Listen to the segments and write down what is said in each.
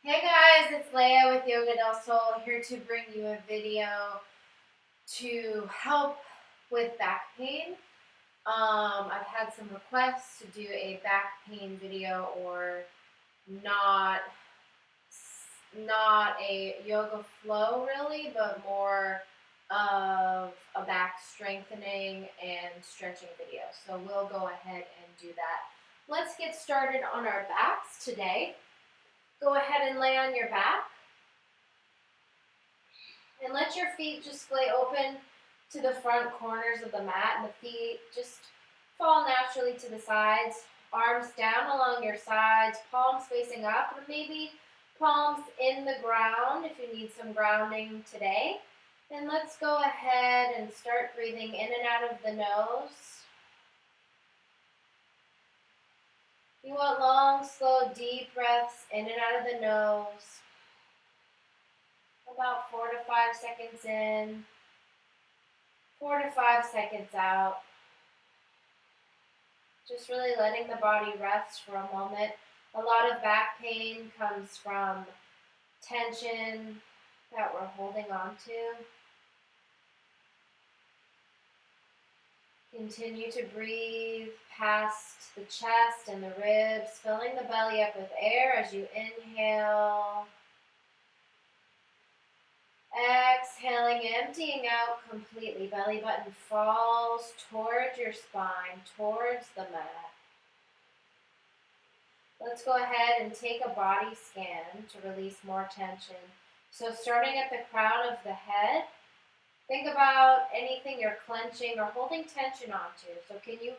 Hey guys, it's Leia with Yoga del Sol here to bring you a video to help with back pain. I've had some requests to do a back pain video or not a yoga flow really, but more of a back strengthening and stretching video. So we'll go ahead and do that. Let's get started on our backs today. Go ahead and lay on your back. And let your feet just lay open to the front corners of the mat, and the feet just fall naturally to the sides. Arms down along your sides, palms facing up, or maybe palms in the ground if you need some grounding today. And let's go ahead and start breathing in and out of the nose. You want long, slow, deep breaths in and out of the nose. About 4 to 5 seconds in, 4 to 5 seconds out. Just really letting the body rest for a moment. A lot of back pain comes from tension that we're holding on to. Continue to breathe past the chest and the ribs, filling the belly up with air as you inhale. Exhaling, emptying out completely. Belly button falls towards your spine, towards the mat. Let's go ahead and take a body scan to release more tension. So starting at the crown of the head, think about anything you're clenching or holding tension onto. So can you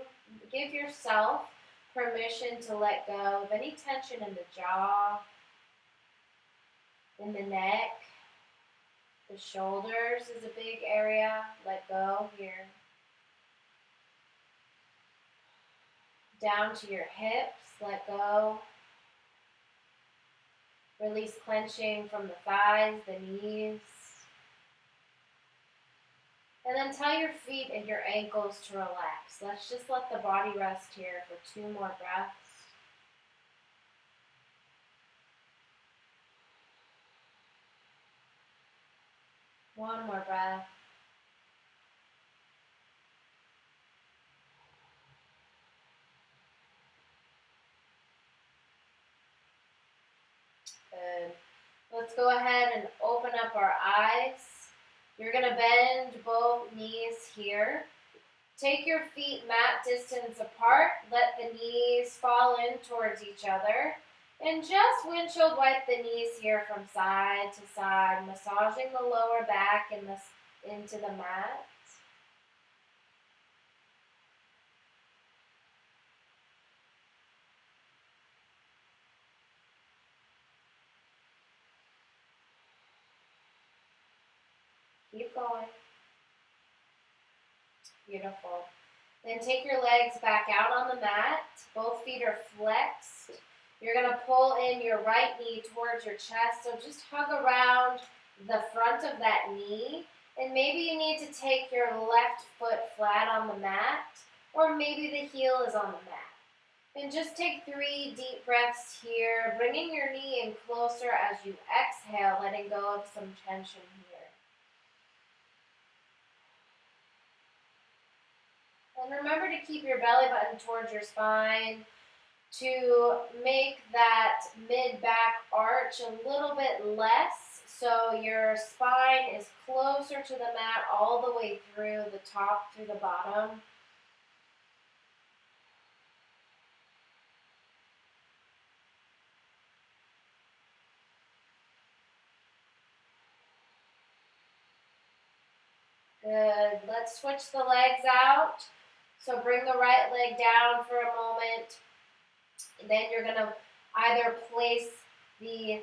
give yourself permission to let go of any tension in the jaw, in the neck? The shoulders is a big area. Let go here. Down to your hips. Let go. Release clenching from the thighs, the knees. And then tell your feet and your ankles to relax. Let's just let the body rest here for 2 more breaths. One more breath. Good. Let's go ahead and open up our eyes. You're going to bend both knees here. Take your feet mat distance apart. Let the knees fall in towards each other. And just windshield wipe the knees here from side to side, massaging the lower back into the mat. Keep going. Beautiful. Then take your legs back out on the mat. Both feet are flexed. You're going to pull in your right knee towards your chest. So just hug around the front of that knee. And maybe you need to take your left foot flat on the mat. Or maybe the heel is on the mat. And just take 3 deep breaths here. Bringing your knee in closer as you exhale, letting go of some tension here. And remember to keep your belly button towards your spine to make that mid-back arch a little bit less so your spine is closer to the mat all the way through the top, through the bottom. Good. Let's switch the legs out. So bring the right leg down for a moment. And then you're going to either place the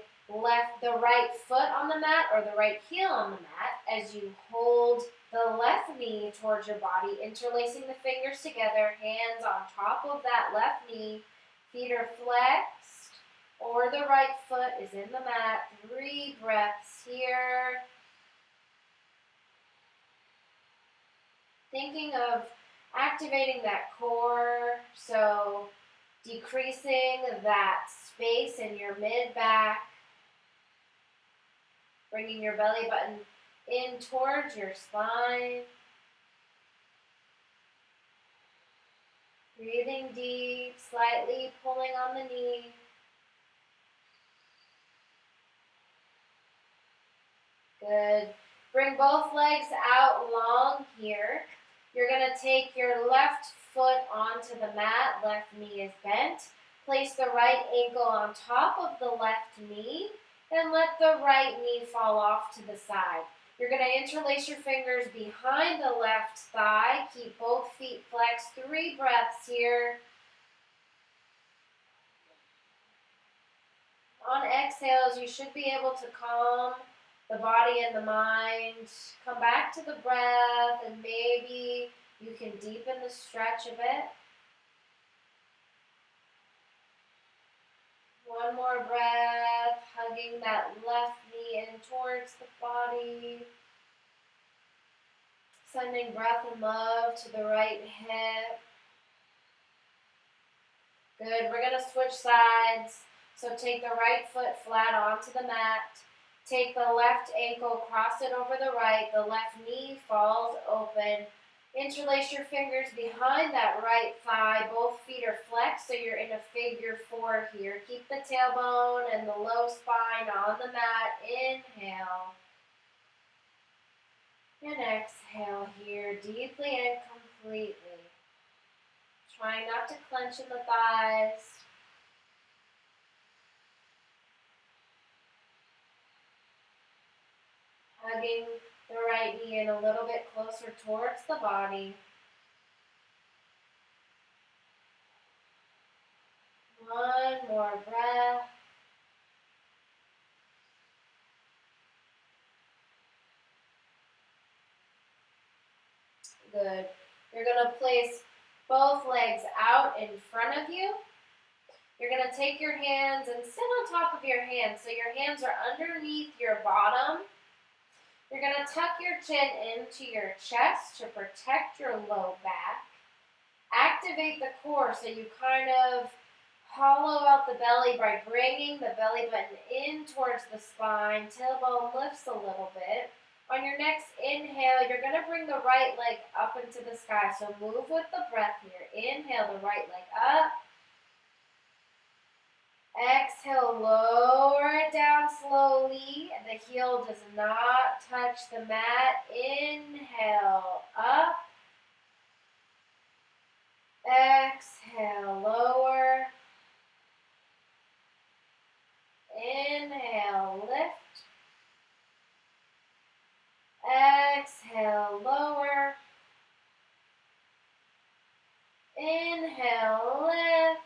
right foot on the mat or the right heel on the mat as you hold the left knee towards your body, interlacing the fingers together, hands on top of that left knee, feet are flexed, or the right foot is in the mat. 3 breaths here. Thinking of activating that core, so decreasing that space in your mid-back, Bringing your belly button in towards your spine. Breathing deep, slightly pulling on the knee. Good. Bring both legs out long here. You're going to take your left foot onto the mat. Left knee is bent. Place the right ankle on top of the left knee and let the right knee fall off to the side. You're going to interlace your fingers behind the left thigh. Keep both feet flexed. 3 breaths here. On exhales, you should be able to calm the body and the mind. Come back to the breath, and maybe you can deepen the stretch a bit. One more breath, hugging that left knee in towards the body. Sending breath and love to the right hip. Good, we're going to switch sides. So take the right foot flat onto the mat. Take the left ankle, cross it over the right. The left knee falls open. Interlace your fingers behind that right thigh. Both feet are flexed, so you're in a figure 4 here. Keep the tailbone and the low spine on the mat. Inhale. And exhale here, deeply and completely. Trying not to clench in the thighs. Hugging the right knee in a little bit closer towards the body. One more breath. Good. You're going to place both legs out in front of you. You're going to take your hands and sit on top of your hands. So your hands are underneath your bottom. You're going to tuck your chin into your chest to protect your low back. Activate the core so you kind of hollow out the belly by bringing the belly button in towards the spine. Tailbone lifts a little bit. On your next inhale, you're going to bring the right leg up into the sky. So move with the breath here. Inhale the right leg up. Exhale, lower it down slowly. The heel does not touch the mat. Inhale, up. Exhale, lower. Inhale, lift. Exhale, lower. Inhale, lift.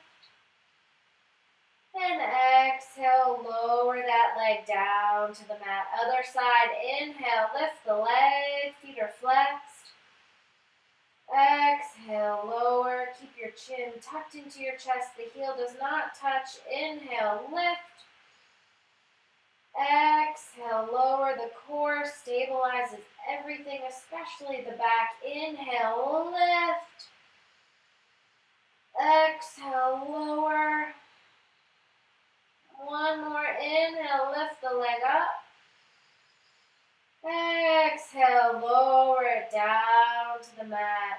And exhale, lower that leg down to the mat. Other side, inhale, lift the leg, feet are flexed. Exhale, lower, keep your chin tucked into your chest. The heel does not touch. Inhale, lift. Exhale, lower. The core stabilizes everything, especially the back. Inhale, lift. Exhale, lower. One more inhale, lift the leg up. Exhale, lower it down to the mat.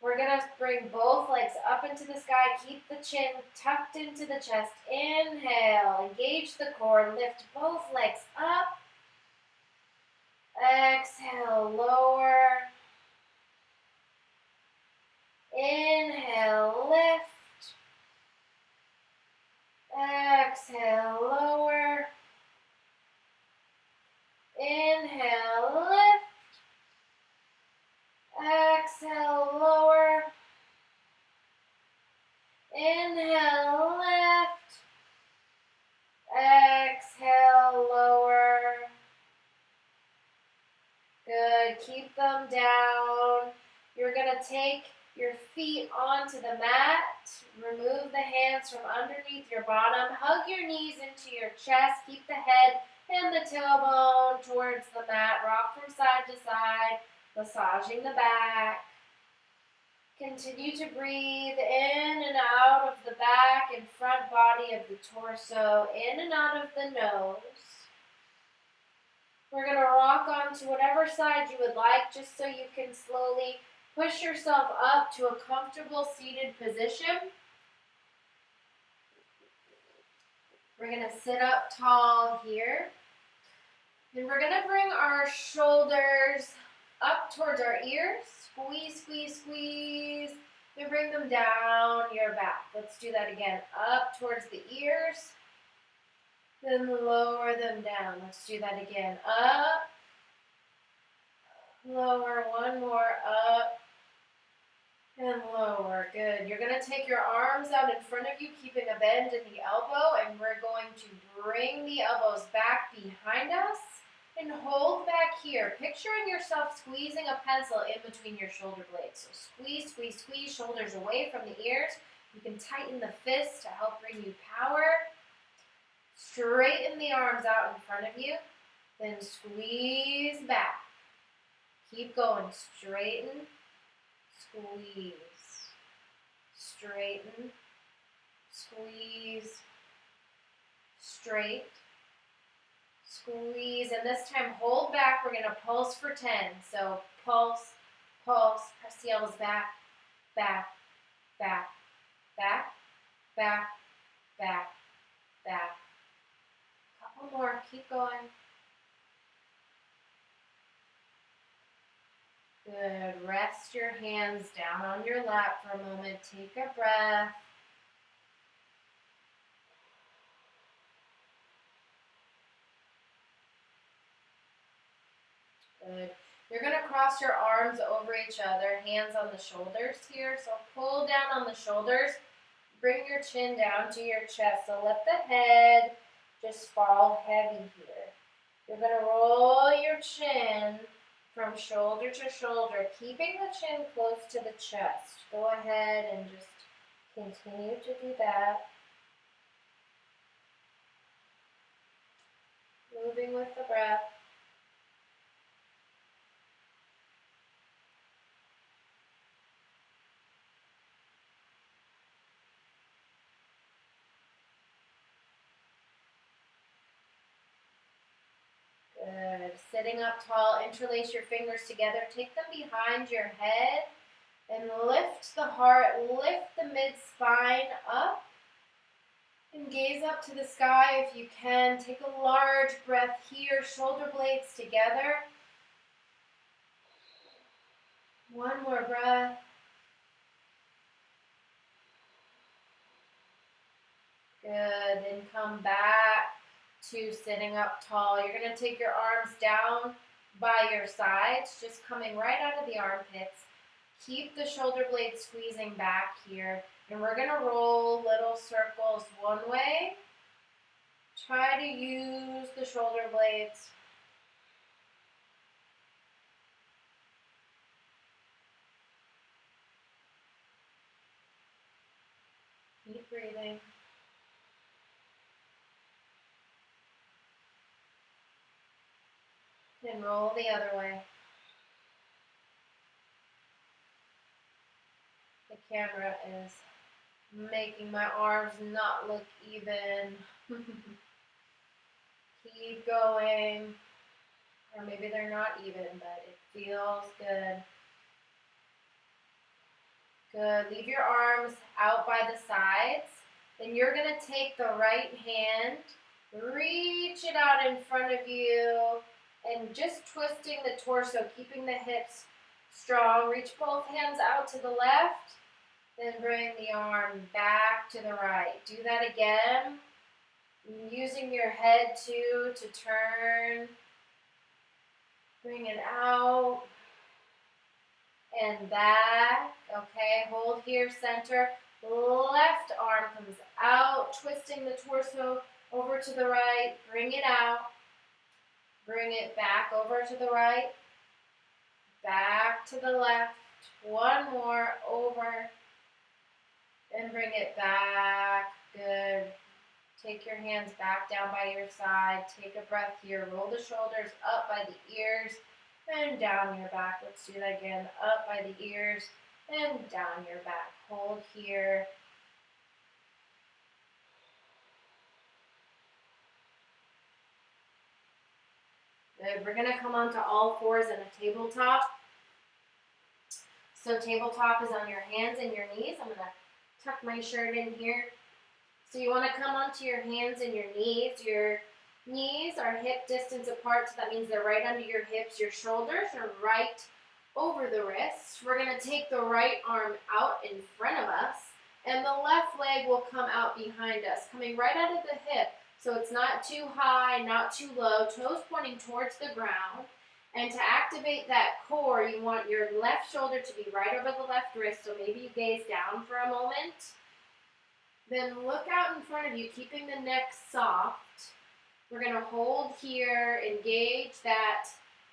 We're going to bring both legs up into the sky. Keep the chin tucked into the chest. Inhale, engage the core. Lift both legs up. Exhale, lower. Inhale, lift. Exhale, lower. Inhale, lift. Exhale, lower. Inhale, lift. Exhale, lower. Good. Keep them down. You're going to take your feet onto the mat. Remove the hands from underneath your bottom. Hug your knees into your chest. Keep the head and the tailbone towards the mat. Rock from side to side, massaging the back. Continue to breathe in and out of the back and front body of the torso. In and out of the nose. We're going to rock onto whatever side you would like, just so you can slowly push yourself up to a comfortable seated position. We're going to sit up tall here. And we're going to bring our shoulders up towards our ears. Squeeze, squeeze, squeeze. And bring them down your back. Let's do that again. Up towards the ears. Then lower them down. Let's do that again. Up. Lower. One more. Up. And lower. Good. You're going to take your arms out in front of you, keeping a bend in the elbow. And we're going to bring the elbows back behind us. And hold back here, picturing yourself squeezing a pencil in between your shoulder blades. So squeeze, squeeze, squeeze, shoulders away from the ears. You can tighten the fists to help bring you power. Straighten the arms out in front of you. Then squeeze back. Keep going. Straighten, squeeze. Straighten, squeeze, straight. Squeeze, and this time hold back. We're going to pulse for 10. So pulse, pulse, press the elbows back, back, back, back, back, back, back. Couple more, keep going. Good, rest your hands down on your lap for a moment. Take a breath. Good. You're going to cross your arms over each other, hands on the shoulders here. So pull down on the shoulders. Bring your chin down to your chest. So let the head just fall heavy here. You're going to roll your chin from shoulder to shoulder, keeping the chin close to the chest. Go ahead and just continue to do that. Moving with the breath. Good. Sitting up tall, interlace your fingers together. Take them behind your head and lift the heart, lift the mid-spine up and gaze up to the sky if you can. Take a large breath here, shoulder blades together. One more breath. Good. Then come back to sitting up tall. You're going to take your arms down by your sides, just coming right out of the armpits. Keep the shoulder blades squeezing back here. And we're going to roll little circles one way. Try to use the shoulder blades. Keep breathing. And roll the other way. The camera is making my arms not look even. Keep going. Or maybe they're not even, but it feels good. Good. Leave your arms out by the sides. Then you're going to take the right hand, reach it out in front of you, and just twisting the torso, keeping the hips strong. Reach both hands out to the left, then bring the arm back to the right. Do that again. Using your head too to turn. Bring it out and back. Okay, hold here, center. Left arm comes out, twisting the torso over to the right. Bring it out. Bring it back over to the right. Back to the left. One more over. And bring it back. Good. Take your hands back down by your side. Take a breath here. Roll the shoulders up by the ears and down your back. Let's do that again. Up by the ears and down your back. Hold here. Good. We're going to come onto all fours in a tabletop. So tabletop is on your hands and your knees. I'm going to tuck my shirt in here. So you want to come onto your hands and your knees. Your knees are hip distance apart, so that means they're right under your hips. Your shoulders are right over the wrists. We're going to take the right arm out in front of us, and the left leg will come out behind us, coming right out of the hip. So it's not too high, not too low, toes pointing towards the ground. And to activate that core, you want your left shoulder to be right over the left wrist, so maybe you gaze down for a moment. Then look out in front of you, keeping the neck soft. We're going to hold here, engage that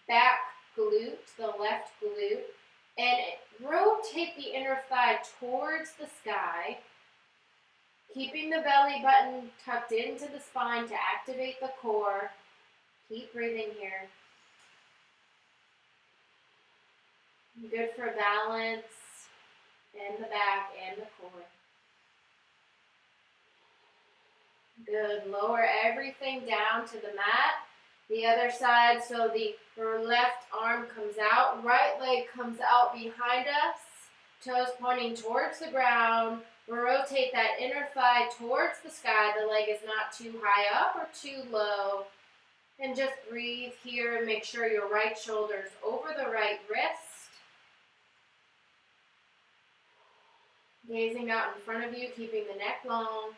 back glute, the left glute, and rotate the inner thigh towards the sky, keeping the belly button tucked into the spine to activate the core. Keep breathing here. Good for balance in the back and the core. Good. Lower everything down to the mat. The other side, so the left arm comes out, right leg comes out behind us, toes pointing towards the ground. We'll rotate that inner thigh towards the sky. The leg is not too high up or too low. And just breathe here and make sure your right shoulder's over the right wrist. Gazing out in front of you, keeping the neck long.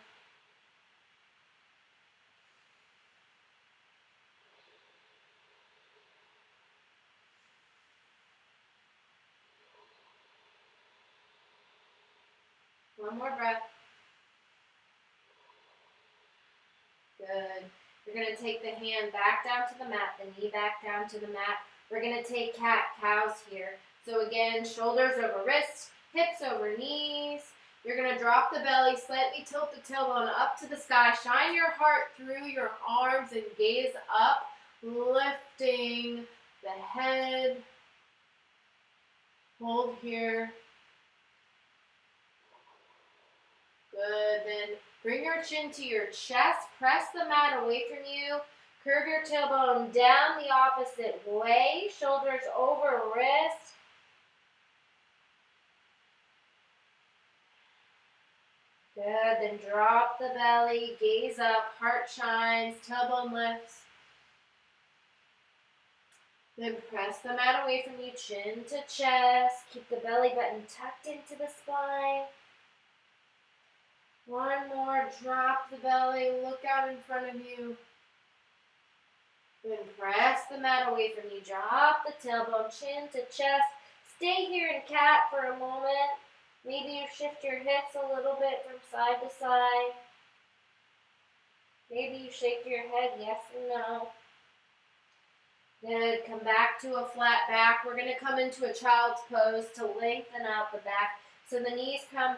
One more breath. Good. You're going to take the hand back down to the mat, the knee back down to the mat. We're going to take cat-cows here. So again, shoulders over wrists, hips over knees. You're going to drop the belly, slightly tilt the tailbone up to the sky. Shine your heart through your arms and gaze up, lifting the head. Hold here. Good. Then bring your chin to your chest. Press the mat away from you. Curve your tailbone down the opposite way. Shoulders over wrist. Good. Then drop the belly. Gaze up. Heart shines. Tailbone lifts. Then press the mat away from you. Chin to chest. Keep the belly button tucked into the spine. One more, drop the belly, look out in front of you. Then press the mat away from you. Drop the tailbone, chin to chest. Stay here in cat for a moment. Maybe you shift your hips a little bit from side to side. Maybe you shake your head yes and no. Good. Come back to a flat back. We're going to come into a child's pose to lengthen out the back. So the knees come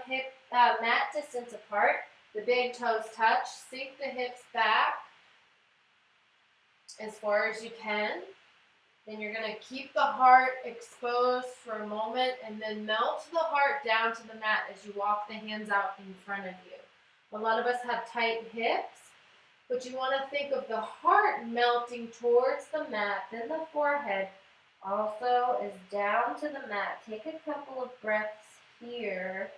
mat distance apart. The big toes touch. Sink the hips back as far as you can. Then you're going to keep the heart exposed for a moment and then melt the heart down to the mat as you walk the hands out in front of you. A lot of us have tight hips, but you want to think of the heart melting towards the mat. Then the forehead also is down to the mat. Take a couple of breaths here,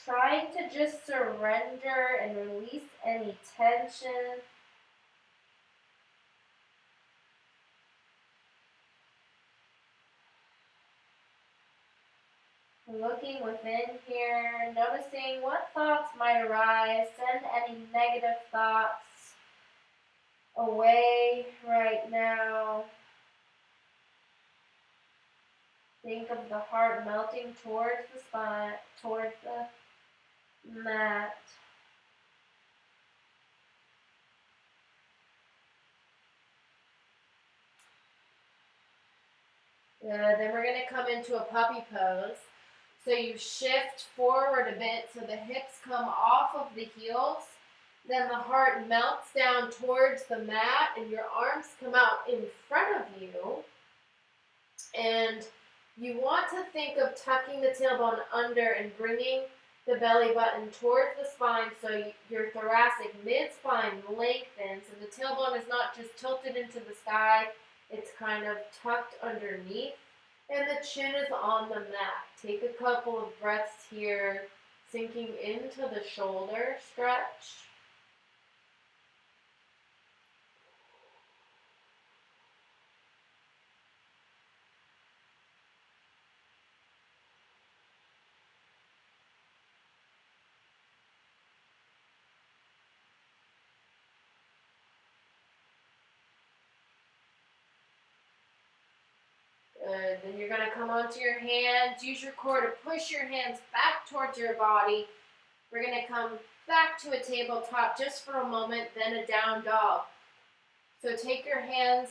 trying to just surrender and release any tension. Looking within here, noticing what thoughts might arise. Send any negative thoughts away right now. Think of the heart melting towards the spine, towards the mat. Good. Then we're going to come into a puppy pose. So you shift forward a bit so the hips come off of the heels. Then the heart melts down towards the mat and your arms come out in front of you. And you want to think of tucking the tailbone under and bringing the belly button towards the spine so your thoracic mid-spine lengthens and the tailbone is not just tilted into the sky, It's kind of tucked underneath, and the chin is on the mat. Take a couple of breaths here, sinking into the shoulder stretch. Good. Then you're going to come onto your hands. Use your core to push your hands back towards your body. We're going to come back to a tabletop just for a moment, then a down dog. So take your hands,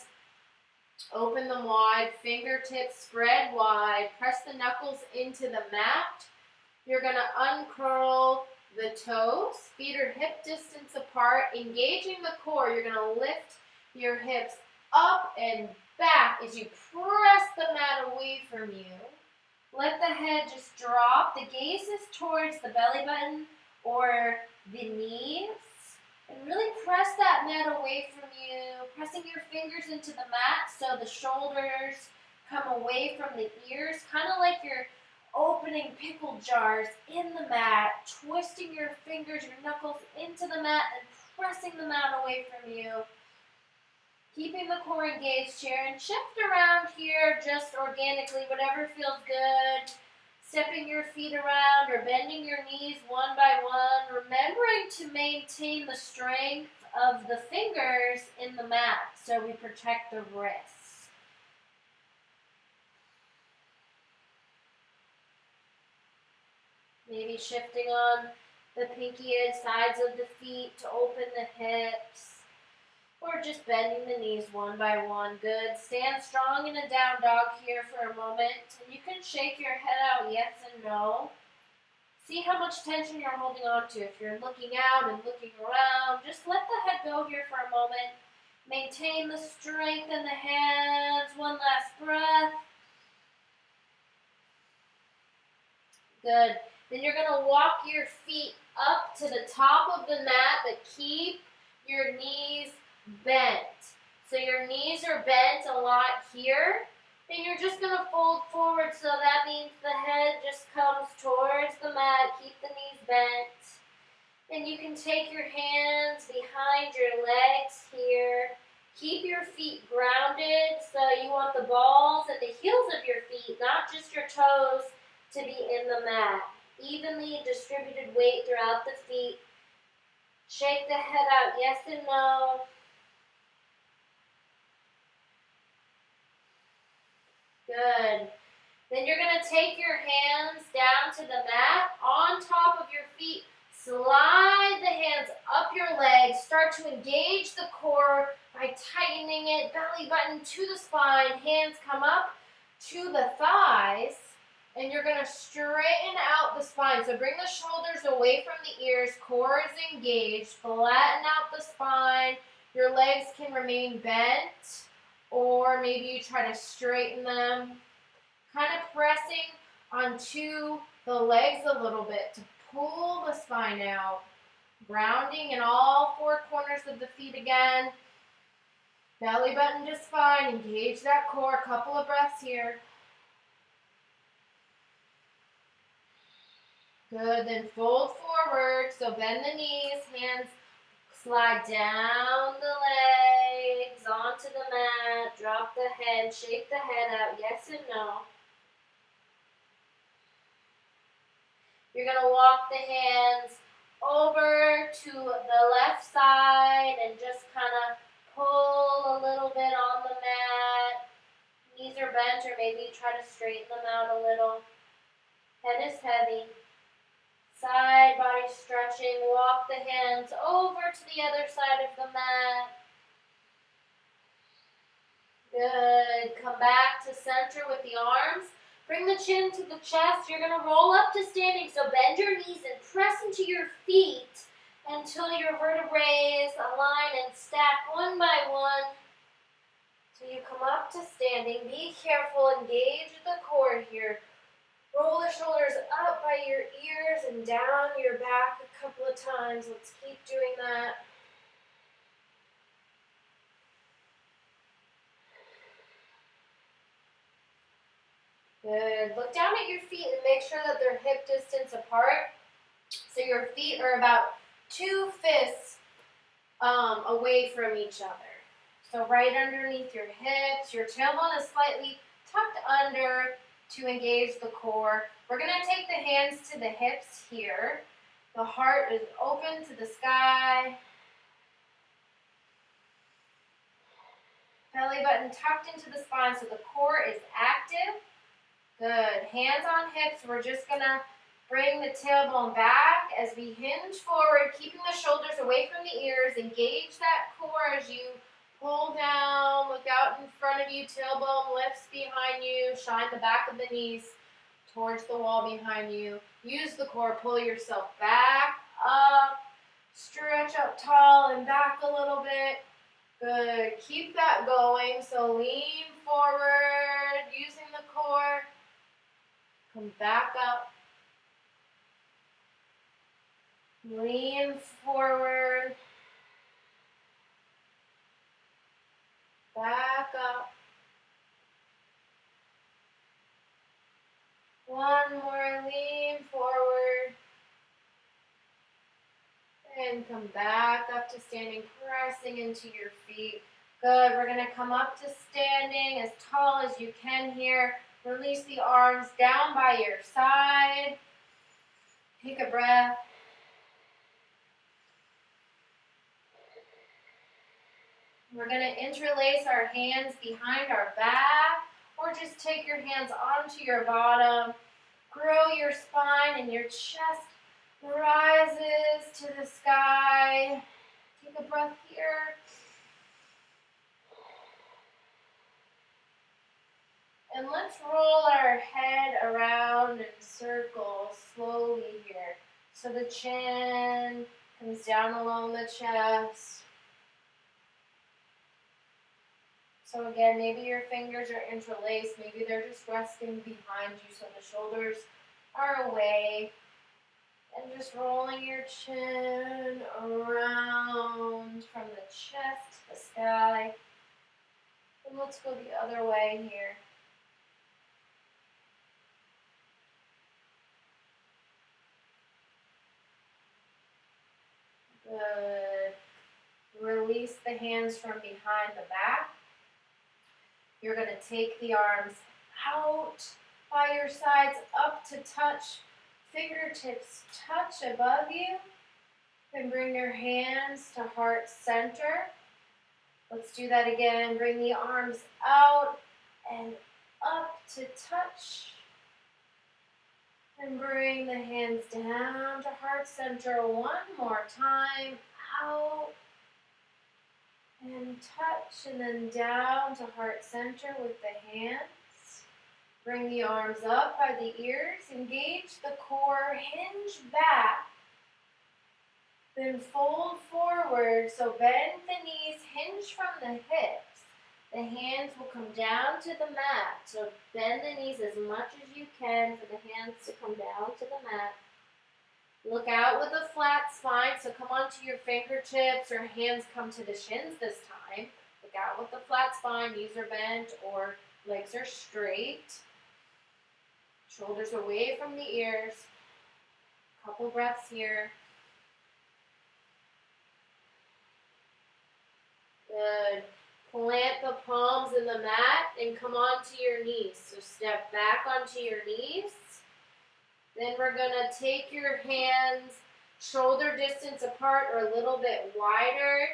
open them wide, fingertips spread wide, press the knuckles into the mat. You're going to uncurl the toes, feet are hip distance apart, engaging the core. You're going to lift your hips up and back as you press the mat away from you. Let the head just drop. The gaze is towards the belly button or the knees. And really press that mat away from you, pressing your fingers into the mat so the shoulders come away from the ears, kind of like you're opening pickle jars in the mat, twisting your fingers, your knuckles into the mat and pressing the mat away from you. Keeping the core engaged here, and shift around here just organically, whatever feels good. Stepping your feet around or bending your knees one by one, remembering to maintain the strength of the fingers in the mat so we protect the wrists. Maybe shifting on the pinky edge sides of the feet to open the hips. Or just bending the knees one by one. Good. Stand strong in a down dog here for a moment. And you can shake your head out yes and no. See how much tension you're holding on to. If you're looking out and looking around, just let the head go here for a moment. Maintain the strength in the hands. One last breath. Good. Then you're going to walk your feet up to the top of the mat, but keep your knees bent. So your knees are bent a lot here. And you're just going to fold forward, so that means the head just comes towards the mat. Keep the knees bent. And you can take your hands behind your legs here. Keep your feet grounded, so you want the balls and the heels of your feet, not just your toes, to be in the mat. Evenly distributed weight throughout the feet. Shake the head out, yes and no. Good. Then you're going to take your hands down to the mat, on top of your feet. Slide the hands up your legs. Start to engage the core by tightening it. Belly button to the spine. Hands come up to the thighs. And you're going to straighten out the spine. So bring the shoulders away from the ears. Core is engaged. Flatten out the spine. Your legs can remain bent. Or maybe you try to straighten them. Kind of pressing onto the legs a little bit to pull the spine out. Grounding in all four corners of the feet again. Belly button to spine. Engage that core. A couple of breaths here. Good, then fold forward, so bend the knees, hands slide down the legs, onto the mat, drop the head, shake the head out, yes and no. You're going to walk the hands over to the left side and just kind of pull a little bit on the mat. Knees are bent, or maybe try to straighten them out a little. Head is heavy. Side body stretching, walk the hands over to the other side of the mat. Good. Come back to center with the arms. Bring the chin to the chest. You're going to roll up to standing, so bend your knees and press into your feet until your vertebrae align and stack one by one. So you come up to standing. Be careful, engage the core here. Roll the shoulders up by your ears and down your back a couple of times. Let's keep doing that. Good. Look down at your feet and make sure that they're hip distance apart. So your feet are about 2 fists away from each other. So right underneath your hips, your tailbone is slightly tucked under to engage the core. We're going to take the hands to the hips here. The heart is open to the sky. Belly button tucked into the spine so the core is active. Good. Hands on hips. We're just going to bring the tailbone back as we hinge forward, keeping the shoulders away from the ears. Engage that core as you pull down. Look out in front of you. Tailbone lifts behind you. Shine the back of the knees towards the wall behind you. Use the core. Pull yourself back up. Stretch up tall and back a little bit. Good. Keep that going. So lean forward using the core. Come back up. Lean forward. Back up. One more. Lean forward. And come back up to standing, pressing into your feet. Good. We're going to come up to standing as tall as you can here. Release the arms down by your side. Take a breath. We're going to interlace our hands behind our back, or just take your hands onto your bottom. Grow your spine and your chest rises to the sky. Take a breath here. And let's roll our head around in circles slowly here. So the chin comes down along the chest. So again, maybe your fingers are interlaced. Maybe they're just resting behind you so the shoulders are away. And just rolling your chin around from the chest to the sky. And let's go the other way here. Good. Release the hands from behind the back. You're going to take the arms out by your sides, up to touch. Fingertips touch above you. Then bring your hands to heart center. Let's do that again. Bring the arms out and up to touch. And bring the hands down to heart center one more time. Out and touch, and then down to heart center with the hands. Bring the arms up by the ears. Engage the core. Hinge back. Then fold forward. So bend the knees. Hinge from the hips. The hands will come down to the mat. So bend the knees as much as you can for the hands to come down to the mat. Look out with a flat spine. So come onto your fingertips or hands come to the shins this time. Look out with a flat spine. Knees are bent or legs are straight. Shoulders away from the ears. Couple breaths here. Good. Plant the palms in the mat and come onto your knees. So step back onto your knees. Then we're going to take your hands shoulder distance apart or a little bit wider.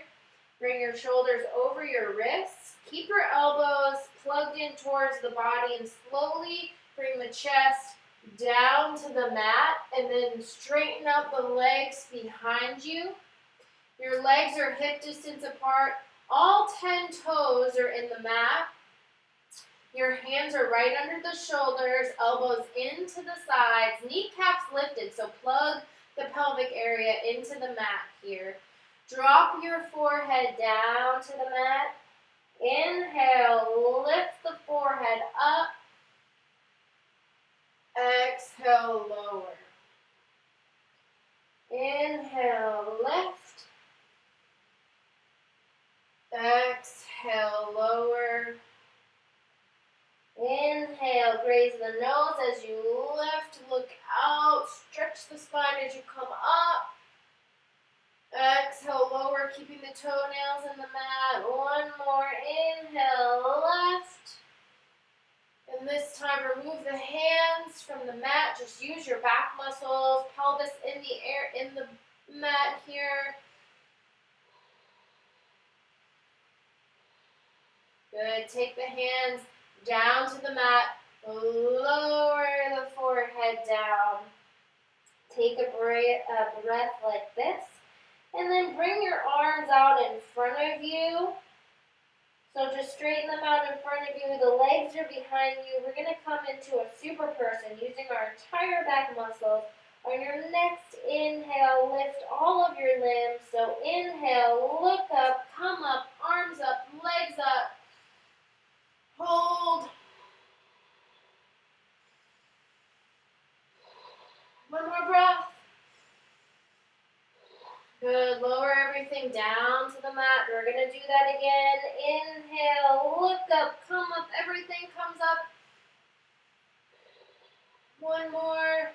Bring your shoulders over your wrists. Keep your elbows plugged in towards the body and slowly bring the chest down to the mat and then straighten up the legs behind you. Your legs are hip distance apart. All 10 toes are in the mat. Your hands are right under the shoulders, elbows into the sides, kneecaps lifted, so plug the pelvic area into the mat here. Drop your forehead down to the mat. Inhale, lift the forehead up. Exhale, lower. Inhale, lift. Exhale, lower. Inhale, raise the keeping the toenails in the mat. One more. Inhale, left. And this time, remove the hands from the mat. Just use your back muscles, pelvis in the air, in the mat here. Good. Take the hands down to the mat. Lower the forehead down. Take a breath like this. And then bring your arms out in front of you. So just straighten them out in front of you. The legs are behind you. We're going to come into a super person using our entire back muscles. On your next inhale, lift all of your limbs. So inhale, look up, come up, arms up, legs up. Hold. One more breath. Good. Lower everything down to the mat. We're going to do that again. Inhale, look up, come up. Everything comes up. One more.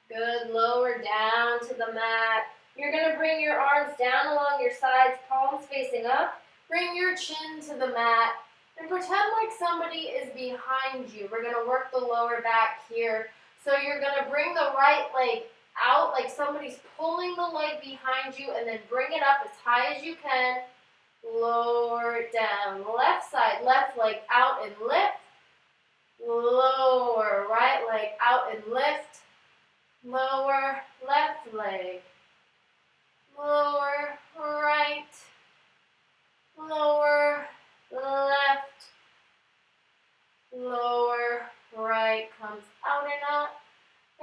Good. Lower down to the mat. You're going to bring your arms down along your sides, palms facing up. Bring your chin to the mat. And pretend like somebody is behind you. We're going to work the lower back here. So you're going to bring the right leg out like somebody's pulling the leg behind you, and then bring it up as high as you can. Lower it down. Left side, left leg out and lift. Lower, right leg out and lift. Lower, left leg. Lower, right. Lower, left. Lower, right, comes out and up.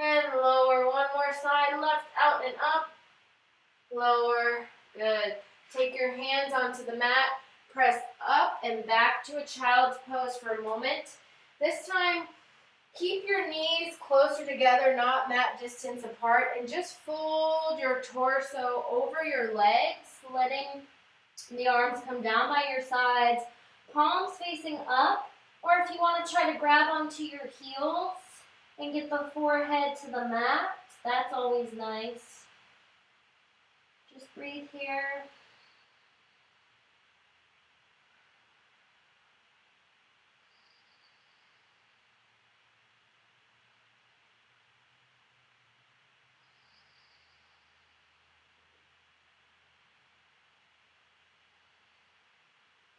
And lower, one more side, left, out and up. Lower, good. Take your hands onto the mat. Press up and back to a child's pose for a moment. This time, keep your knees closer together, not mat distance apart, and just fold your torso over your legs, letting the arms come down by your sides, palms facing up, or if you want to try to grab onto your heels and get the forehead to the mat, that's always nice. Just breathe here.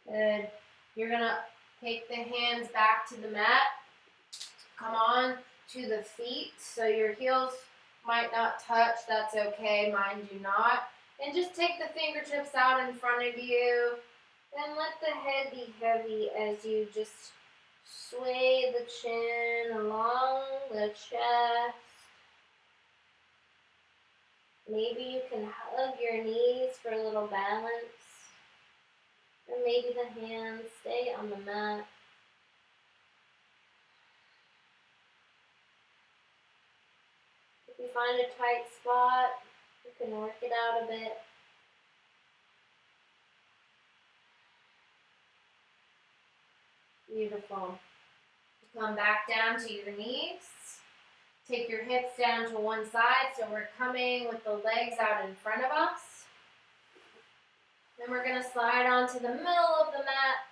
Good. You're going to take the hands back to the mat. Come on to the feet. So your heels might not touch. That's okay. Mine do not. And just take the fingertips out in front of you. And let the head be heavy as you just sway the chin along the chest. Maybe you can hug your knees for a little balance. Or maybe the hands stay on the mat. If you find a tight spot, you can work it out a bit. Beautiful. Come back down to your knees. Take your hips down to one side, so we're coming with the legs out in front of us. Then we're going to slide onto the middle of the mat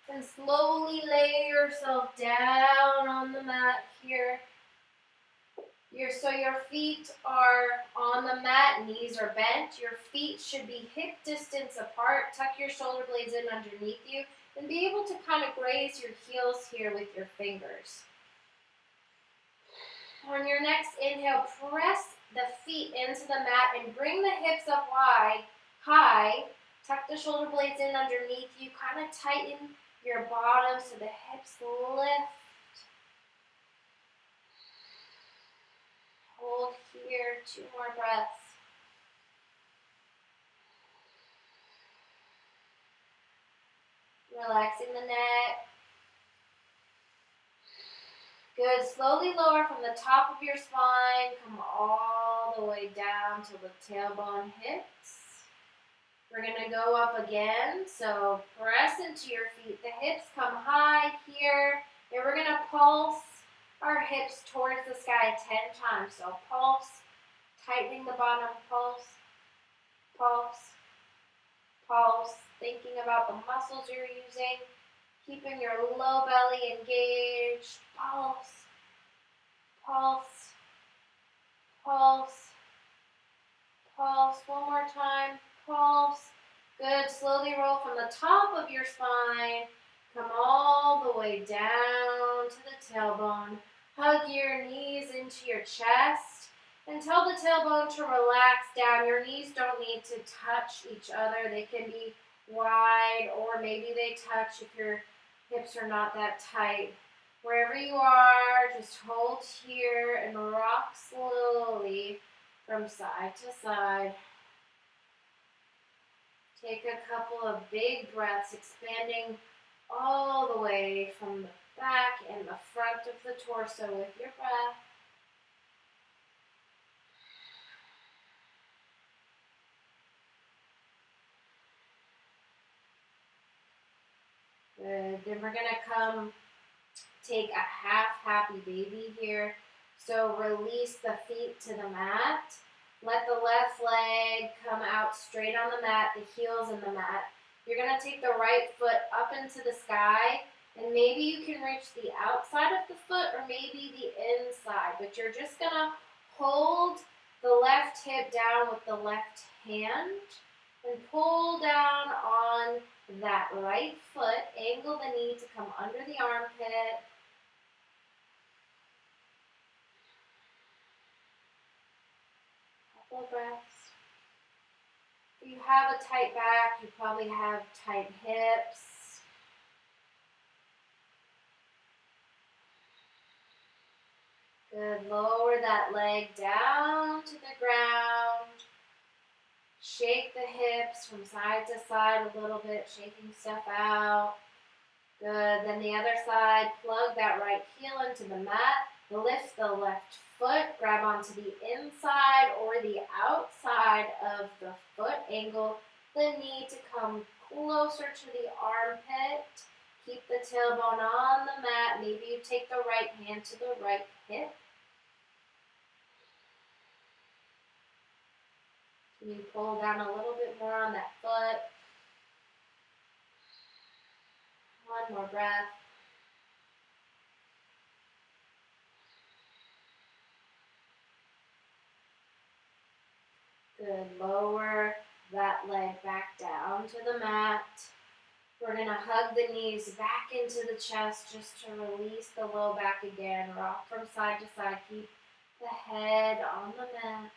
and slowly lay yourself down on the mat here. So your feet are on the mat, knees are bent. Your feet should be hip distance apart. Tuck your shoulder blades in underneath you and be able to kind of graze your heels here with your fingers. On your next inhale, press the feet into the mat and bring the hips up wide, high. Tuck the shoulder blades in underneath you. Kind of tighten your bottom so the hips lift. Hold here, 2 more breaths. Relaxing the neck. Good. Slowly lower from the top of your spine. Come all the way down to the tailbone hips. We're going to go up again. So press into your feet. The hips come high here. And we're going to pulse our hips towards the sky 10 times. So pulse, tightening the bottom, pulse, Pulse. Pulse. Thinking about the muscles you're using. Keeping your low belly engaged. Pulse. Pulse. Pulse. Pulse. One more time. Pulse. Good. Slowly roll from the top of your spine. Come all the way down to the tailbone. Hug your knees into your chest and tell the tailbone to relax down. Your knees don't need to touch each other. They can be wide, or maybe they touch if your hips are not that tight. Wherever you are, just hold here and rock slowly from side to side. Take a couple of big breaths, expanding all the way from the back and the front of the torso with your breath. Good. Then we're going to come take a half happy baby here. So release the feet to the mat. Let the left leg come out straight on the mat, the heels in the mat. You're going to take the right foot up into the sky, and maybe you can reach the outside of the foot or maybe the inside, but you're just going to hold the left hip down with the left hand and pull down on that right foot. Angle the knee to come under the armpit. Couple breaths. If you have a tight back, you probably have tight hips. Good. Lower that leg down to the ground. Shake the hips from side to side a little bit, shaking stuff out. Good. Then the other side, plug that right heel into the mat. Lift the left foot, grab onto the inside or the outside of the foot. Angle the knee to come closer to the armpit. Keep the tailbone on the mat. Maybe you take the right hand to the right hip. Can you pull down a little bit more on that foot? One more breath. Good. Lower that leg back down to the mat. We're going to hug the knees back into the chest just to release the low back again. Rock from side to side. Keep the head on the mat.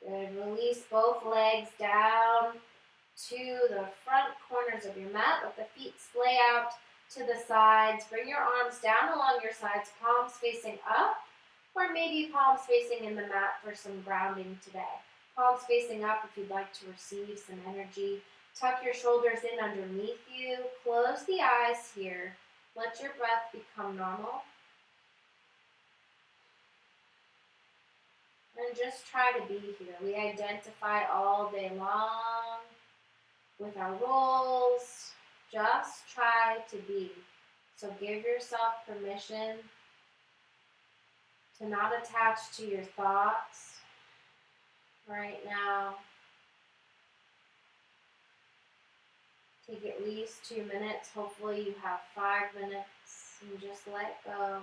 Good. Release both legs down to the front corners of your mat. Let the feet splay out to the sides. Bring your arms down along your sides, palms facing up, or maybe palms facing in the mat for some grounding today. Palms facing up if you'd like to receive some energy. Tuck your shoulders in underneath you. Close the eyes here. Let your breath become normal. And just try to be here. We identify all day long with our roles. Just try to be. So give yourself permission to not attach to your thoughts right now. Take at least 2 minutes. Hopefully you have 5 minutes, and just let go.